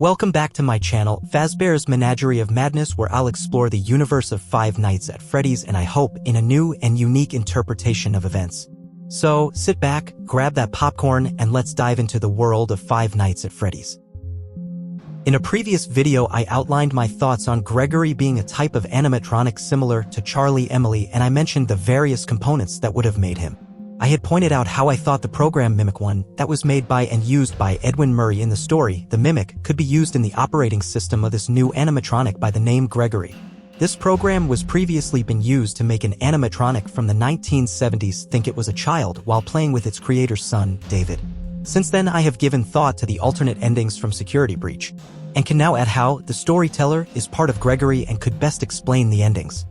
Welcome back to my channel, Fazbear's Menagerie of Madness, where I'll explore the universe of Five Nights at Freddy's and I hope in a new and unique interpretation of events. So, sit back, grab that popcorn, and let's dive into the world of Five Nights at Freddy's. In a previous video I outlined my thoughts on Gregory being a type of animatronic similar to Charlie Emily, and I mentioned the various components that would have made him. I had pointed out how I thought the program Mimic One, that was made by and used by Edwin Murray in the story, the Mimic, could be used in the operating system of this new animatronic by the name Gregory. This program was previously been used to make an animatronic from the 1970s think it was a child while playing with its creator's son, David. Since then I have given thought to the alternate endings from Security Breach, and can now add how the storyteller is part of Gregory and could best explain the endings.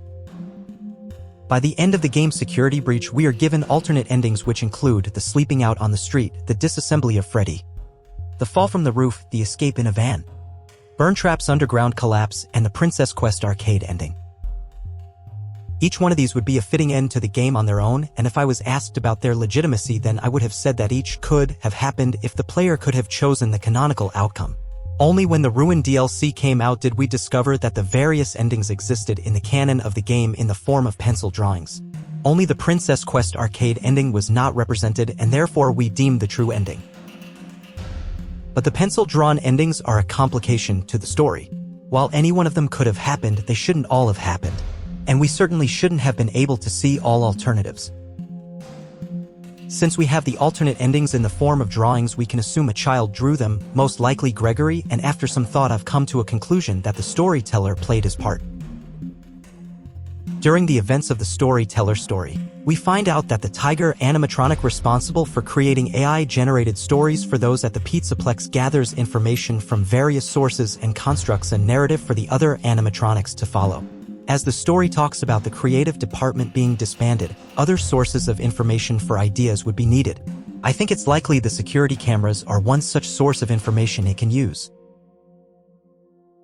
By the end of the game Security Breach, we are given alternate endings which include the sleeping out on the street, the disassembly of Freddy, the fall from the roof, the escape in a van, Burntrap's underground collapse, and the Princess Quest arcade ending. Each one of these would be a fitting end to the game on their own, and if I was asked about their legitimacy, then I would have said that each could have happened if the player could have chosen the canonical outcome. Only when the Ruin DLC came out did we discover that the various endings existed in the canon of the game in the form of pencil drawings. Only the Princess Quest arcade ending was not represented, and therefore we deemed the true ending. But the pencil-drawn endings are a complication to the story. While any one of them could have happened, they shouldn't all have happened. And we certainly shouldn't have been able to see all alternatives. Since we have the alternate endings in the form of drawings, we can assume a child drew them, most likely Gregory, and after some thought I've come to a conclusion that the storyteller played his part. During the events of the storyteller story, we find out that the Tiger animatronic responsible for creating AI-generated stories for those at the Pizzaplex gathers information from various sources and constructs a narrative for the other animatronics to follow. As the story talks about the creative department being disbanded, other sources of information for ideas would be needed. I think it's likely the security cameras are one such source of information it can use.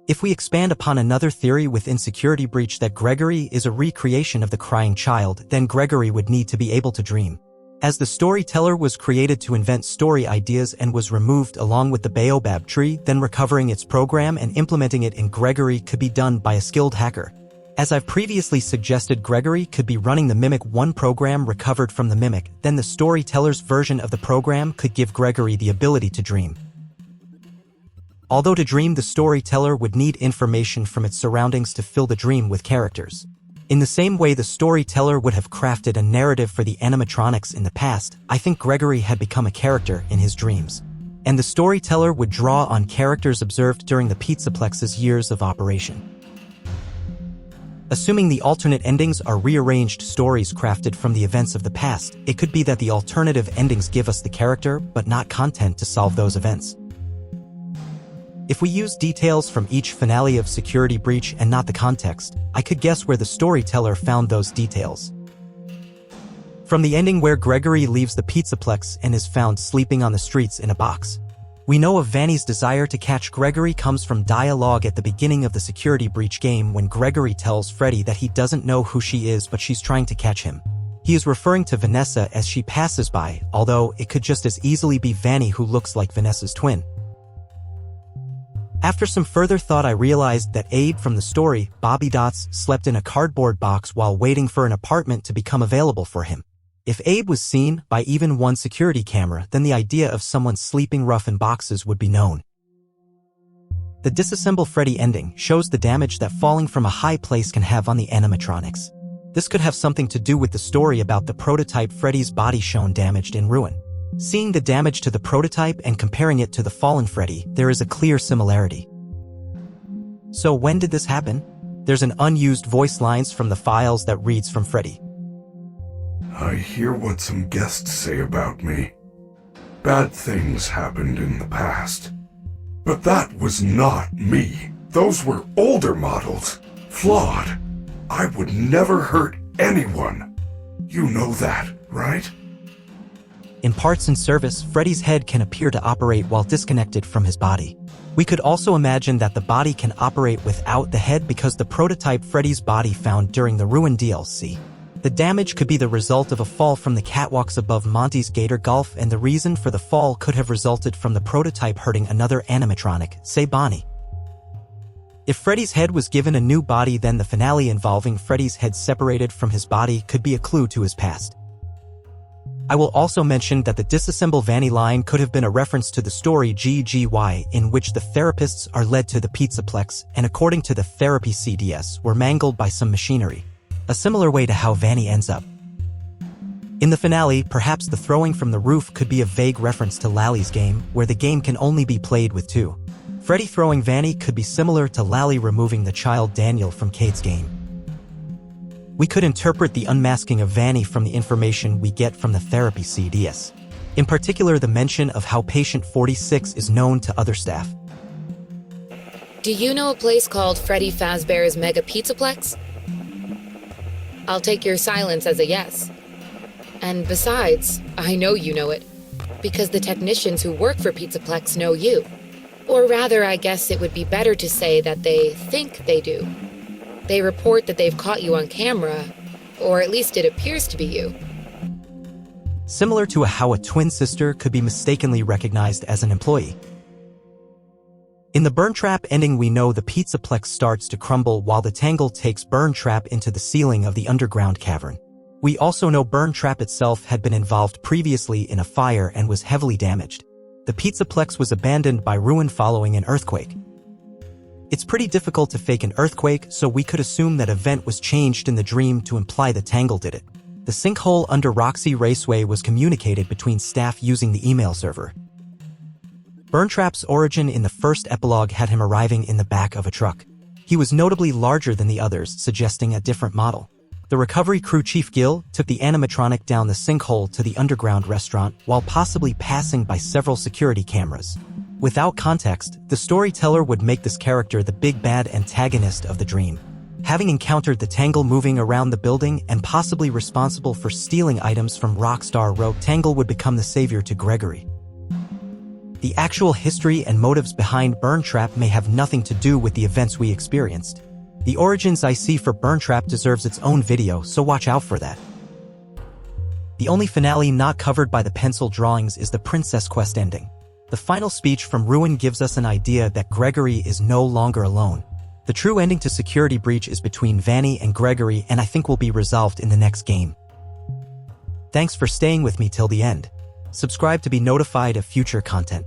If we expand upon another theory within Security Breach that Gregory is a recreation of the crying child, then Gregory would need to be able to dream. As the storyteller was created to invent story ideas and was removed along with the Baobab tree, then recovering its program and implementing it in Gregory could be done by a skilled hacker. As I've previously suggested, Gregory could be running the Mimic One program recovered from the Mimic, then the storyteller's version of the program could give Gregory the ability to dream. Although to dream, the storyteller would need information from its surroundings to fill the dream with characters. In the same way the storyteller would have crafted a narrative for the animatronics in the past, I think Gregory had become a character in his dreams. And the storyteller would draw on characters observed during the Pizzaplex's years of operation. Assuming the alternate endings are rearranged stories crafted from the events of the past, it could be that the alternative endings give us the character but not content to solve those events. If we use details from each finale of Security Breach and not the context, I could guess where the storyteller found those details. From the ending where Gregory leaves the Pizzaplex and is found sleeping on the streets in a box. We know of Vanny's desire to catch Gregory comes from dialogue at the beginning of the Security Breach game when Gregory tells Freddy that he doesn't know who she is but she's trying to catch him. He is referring to Vanessa as she passes by, although it could just as easily be Vanny who looks like Vanessa's twin. After some further thought I realized that Abe from the story, Bobby Dots, slept in a cardboard box while waiting for an apartment to become available for him. If Abe was seen by even one security camera, then the idea of someone sleeping rough in boxes would be known. The Disassemble Freddy ending shows the damage that falling from a high place can have on the animatronics. This could have something to do with the story about the prototype Freddy's body shown damaged in ruin. Seeing the damage to the prototype and comparing it to the fallen Freddy, there is a clear similarity. So when did this happen? There's an unused voice lines from the files that reads from Freddy. I hear what some guests say about me. Bad things happened in the past. But that was not me. Those were older models. Flawed. I would never hurt anyone. You know that, right? In parts and service, Freddy's head can appear to operate while disconnected from his body. We could also imagine that the body can operate without the head because the prototype Freddy's body found during the Ruin DLC The damage could be the result of a fall from the catwalks above Monty's Gator Golf, and the reason for the fall could have resulted from the prototype hurting another animatronic, say Bonnie. If Freddy's head was given a new body, then the finale involving Freddy's head separated from his body could be a clue to his past. I will also mention that the disassemble Vanny line could have been a reference to the story GGY, in which the therapists are led to the Pizzaplex and, according to the therapy CDS, were mangled by some machinery. A similar way to how Vanny ends up. In the finale, perhaps the throwing from the roof could be a vague reference to Lally's game, where the game can only be played with two. Freddy throwing Vanny could be similar to Lally removing the child Daniel from Kate's game. We could interpret the unmasking of Vanny from the information we get from the therapy CDS. In particular, the mention of how patient 46 is known to other staff. Do you know a place called Freddy Fazbear's Mega Pizzaplex? I'll take your silence as a yes. And besides, I know you know it, because the technicians who work for Pizzaplex know you. Or rather, I guess it would be better to say that they think they do. They report that they've caught you on camera, or at least it appears to be you. Similar to how a twin sister could be mistakenly recognized as an employee. In the Burn Trap ending, we know the Pizzaplex starts to crumble while the Tangle takes Burn Trap into the ceiling of the underground cavern. We also know Burn Trap itself had been involved previously in a fire and was heavily damaged. The Pizzaplex was abandoned by Ruin following an earthquake. It's pretty difficult to fake an earthquake, so we could assume that event was changed in the dream to imply the Tangle did it. The sinkhole under Roxy Raceway was communicated between staff using the email server. Burntrap's origin in the first epilogue had him arriving in the back of a truck. He was notably larger than the others, suggesting a different model. The recovery crew chief Gil took the animatronic down the sinkhole to the underground restaurant while possibly passing by several security cameras. Without context, the storyteller would make this character the big bad antagonist of the dream. Having encountered the Tangle moving around the building and possibly responsible for stealing items from Rockstar Row, Tangle would become the savior to Gregory. The actual history and motives behind Burn Trap may have nothing to do with the events we experienced. The origins I see for Burn Trap deserves its own video, so watch out for that. The only finale not covered by the pencil drawings is the Princess Quest ending. The final speech from Ruin gives us an idea that Gregory is no longer alone. The true ending to Security Breach is between Vanny and Gregory, and I think will be resolved in the next game. Thanks for staying with me till the end. Subscribe to be notified of future content.